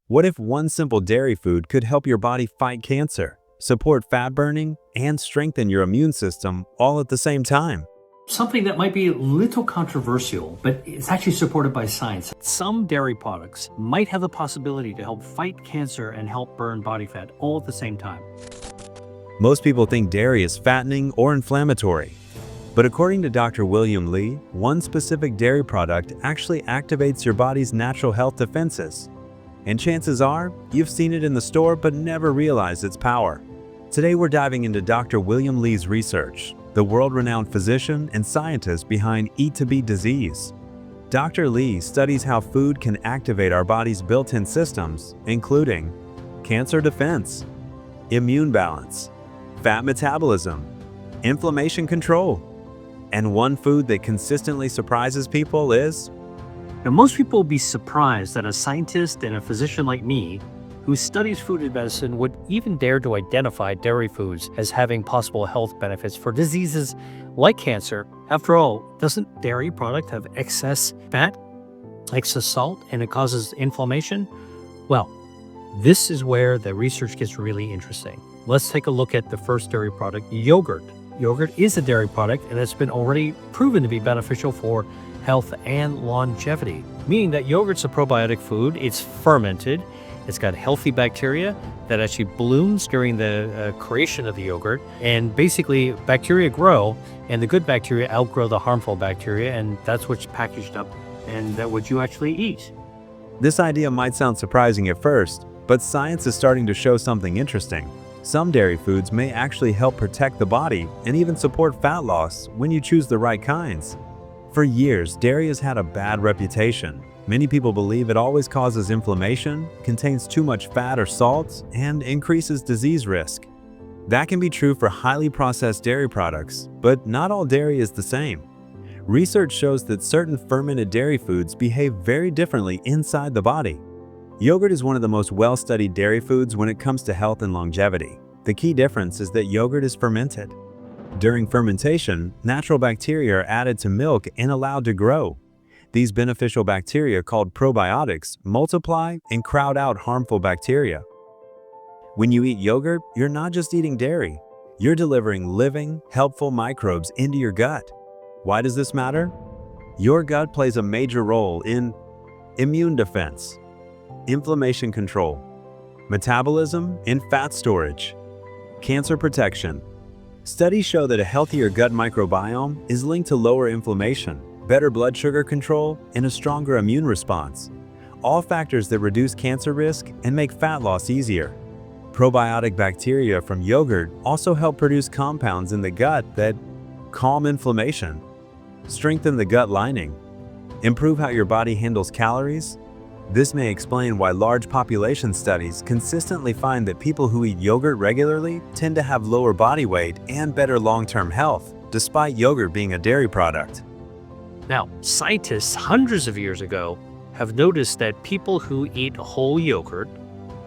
What if one simple dairy food could help your body fight cancer, support fat burning, and strengthen your immune system all at the same time? Something that might be a little controversial, but it's actually supported by science. Some dairy products might have the possibility to help fight cancer and help burn body fat all at the same time. Most people think dairy is fattening or inflammatory. But according to Dr. William Li, one specific dairy product actually activates your body's natural health defenses. And chances are, you've seen it in the store but never realized its power. Today we're diving into Dr. William Li's research, the world-renowned physician and scientist behind Eat to Beat disease. Dr. Li studies how food can activate our body's built-in systems, including cancer defense, immune balance, fat metabolism, inflammation control. And one food that consistently surprises people is... Now, most people would be surprised that a scientist and a physician like me, who studies food and medicine, would even dare to identify dairy foods as having possible health benefits for diseases like cancer. After all, doesn't dairy product have excess fat, excess salt, and it causes inflammation? Well, this is where the research gets really interesting. Let's take a look at the first dairy product, yogurt. Yogurt is a dairy product, and it's been already proven to be beneficial for health and longevity, meaning that yogurt's a probiotic food. It's fermented. It's got healthy bacteria that actually blooms during the creation of the yogurt. And basically, bacteria grow, and the good bacteria outgrow the harmful bacteria, and that's what's packaged up and that what you actually eat. This idea might sound surprising at first, but science is starting to show something interesting. Some dairy foods may actually help protect the body and even support fat loss when you choose the right kinds. For years, dairy has had a bad reputation. Many people believe it always causes inflammation, contains too much fat or salt, and increases disease risk. That can be true for highly processed dairy products, but not all dairy is the same. Research shows that certain fermented dairy foods behave very differently inside the body. Yogurt is one of the most well-studied dairy foods when it comes to health and longevity. The key difference is that yogurt is fermented. During fermentation, natural bacteria are added to milk and allowed to grow. These beneficial bacteria, called probiotics, multiply and crowd out harmful bacteria. When you eat yogurt, you're not just eating dairy. You're delivering living, helpful microbes into your gut. Why does this matter? Your gut plays a major role in immune defense, inflammation control, metabolism, and fat storage, cancer protection. Studies show that a healthier gut microbiome is linked to lower inflammation, better blood sugar control, and a stronger immune response, all factors that reduce cancer risk and make fat loss easier. Probiotic bacteria from yogurt also help produce compounds in the gut that calm inflammation, strengthen the gut lining, improve how your body handles calories. This may explain why large population studies consistently find that people who eat yogurt regularly tend to have lower body weight and better long-term health, despite yogurt being a dairy product. Now, scientists hundreds of years ago have noticed that people who eat whole yogurt,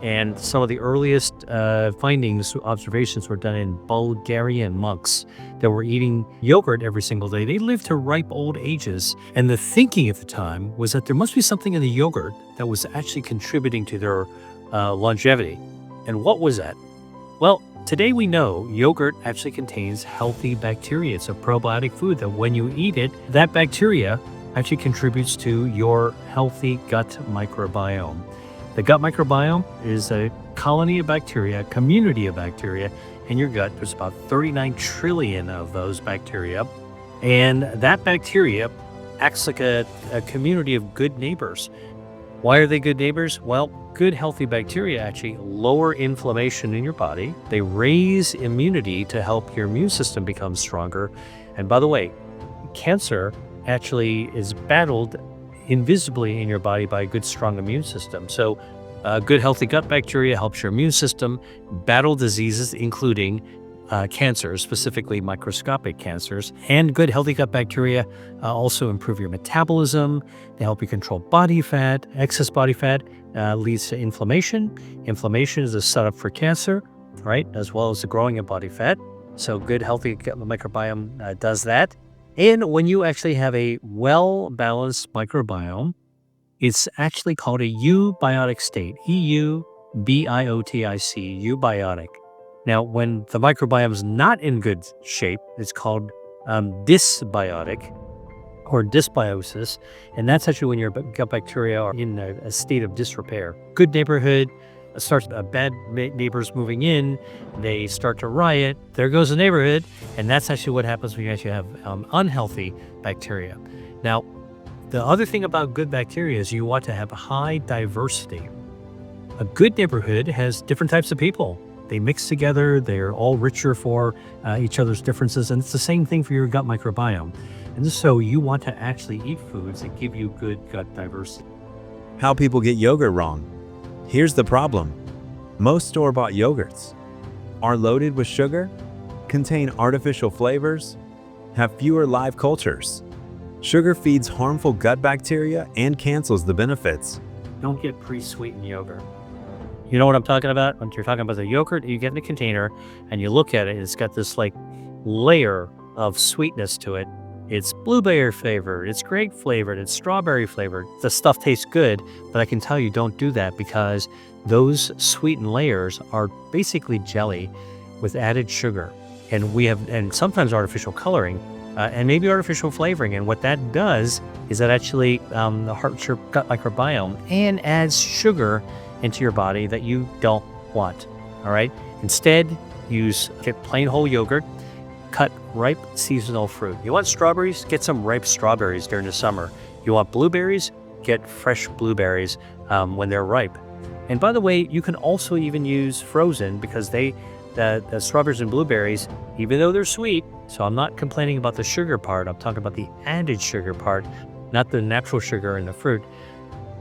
and some of the earliest observations were done in Bulgarian monks that were eating yogurt every single day. They lived to ripe old ages. And the thinking at the time was that there must be something in the yogurt that was actually contributing to their longevity. And what was that? Well, today we know yogurt actually contains healthy bacteria. It's a probiotic food that when you eat it, that bacteria actually contributes to your healthy gut microbiome. The gut microbiome is a colony of bacteria, a community of bacteria in your gut. There's about 39 trillion of those bacteria. And that bacteria acts like a community of good neighbors. Why are they good neighbors? Well, good healthy bacteria actually lower inflammation in your body. They raise immunity to help your immune system become stronger. And by the way, cancer actually is battled invisibly in your body by a good, strong immune system. So good, healthy gut bacteria helps your immune system battle diseases, including cancer, specifically microscopic cancers. And good, healthy gut bacteria also improve your metabolism. They help you control body fat. Excess body fat leads to inflammation. Inflammation is a setup for cancer, right? As well as the growing of body fat. So good, healthy gut microbiome does that. And when you actually have a well-balanced microbiome, It's actually called a eubiotic state, EUBIOTIC, eubiotic. Now, when the microbiome is not in good shape, it's called dysbiotic or dysbiosis, and that's actually when your gut bacteria are in a state of disrepair. Good neighborhood starts bad neighbors moving in, they start to riot. There goes the neighborhood, and that's actually what happens when you actually have unhealthy bacteria. Now, the other thing about good bacteria is you want to have a high diversity. A good neighborhood has different types of people. They mix together, they're all richer for each other's differences, and it's the same thing for your gut microbiome. And so you want to actually eat foods that give you good gut diversity. How people get yogurt wrong. Here's the problem. Most store-bought yogurts are loaded with sugar, contain artificial flavors, have fewer live cultures. Sugar feeds harmful gut bacteria and cancels the benefits. Don't get pre-sweetened yogurt. You know what I'm talking about? When you're talking about the yogurt, you get in a container and you look at it, it's got this like layer of sweetness to it. It's blueberry flavored, it's grape flavored, it's strawberry flavored. The stuff tastes good, but I can tell you don't do that because those sweetened layers are basically jelly with added sugar. And sometimes artificial coloring. And maybe artificial flavoring. And what that does is that actually hurts your gut microbiome and adds sugar into your body that you don't want. All right. Instead, get plain whole yogurt, cut ripe seasonal fruit. You want strawberries? Get some ripe strawberries during the summer. You want blueberries? Get fresh blueberries when they're ripe. And by the way, you can also even use frozen because the strawberries and blueberries, even though they're sweet, so I'm not complaining about the sugar part, I'm talking about the added sugar part, not the natural sugar in the fruit.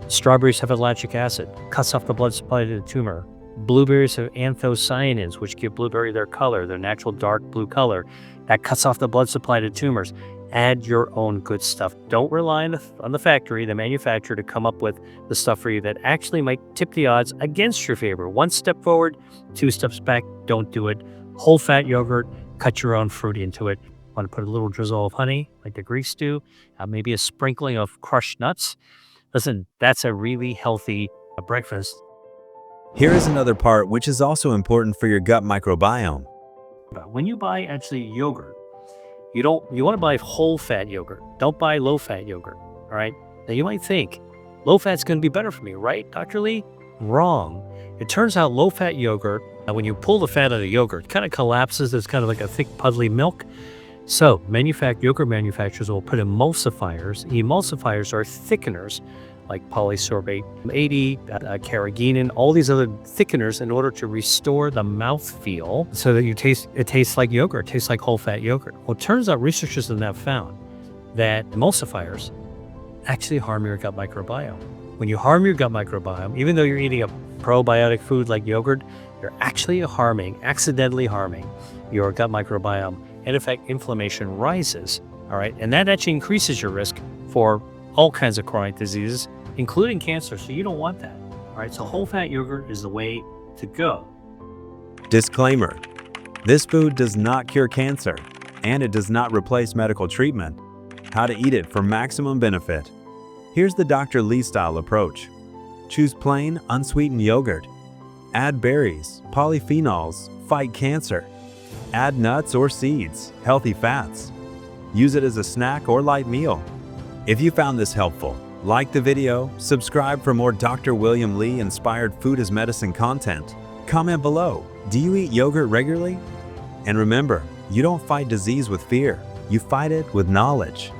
Strawberries have ellagic acid, cuts off the blood supply to the tumor. Blueberries have anthocyanins, which give blueberry their color, their natural dark blue color. That cuts off the blood supply to tumors. Add your own good stuff. Don't rely on the factory, the manufacturer, to come up with the stuff for you that actually might tip the odds against your favor. One step forward, two steps back. Don't do it. Whole fat yogurt, cut your own fruit into it. Want to put a little drizzle of honey, like the Greeks do, maybe a sprinkling of crushed nuts. Listen, that's a really healthy breakfast. Here is another part which is also important for your gut microbiome. When you buy actually yogurt, you want to buy whole fat yogurt. Don't buy low fat yogurt. All right. Now you might think low fat's going to be better for me, right, Dr. Lee? Wrong. It turns out low fat yogurt, when you pull the fat out of the yogurt, it kind of collapses. It's kind of like a thick, puddly milk. So yogurt manufacturers will put emulsifiers. Emulsifiers are thickeners like polysorbate 80, carrageenan, all these other thickeners in order to restore the mouthfeel so that it tastes like yogurt, tastes like whole fat yogurt. Well, it turns out researchers have now found that emulsifiers actually harm your gut microbiome. When you harm your gut microbiome, even though you're eating a probiotic food like yogurt, you're actually accidentally harming your gut microbiome. And in fact, inflammation rises, all right? And that actually increases your risk for all kinds of chronic diseases, including cancer, so you don't want that. All right, so whole fat yogurt is the way to go. Disclaimer: this food does not cure cancer, and it does not replace medical treatment. How to eat it for maximum benefit. Here's the Dr. Lee style approach. Choose plain, unsweetened yogurt. Add berries, polyphenols, fight cancer. Add nuts or seeds, healthy fats. Use it as a snack or light meal. If you found this helpful, like the video, subscribe for more Dr. William Li inspired food as medicine content. Comment below, do you eat yogurt regularly? And remember, you don't fight disease with fear, you fight it with knowledge.